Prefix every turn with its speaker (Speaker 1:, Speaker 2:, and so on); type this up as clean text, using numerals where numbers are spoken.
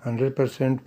Speaker 1: 100%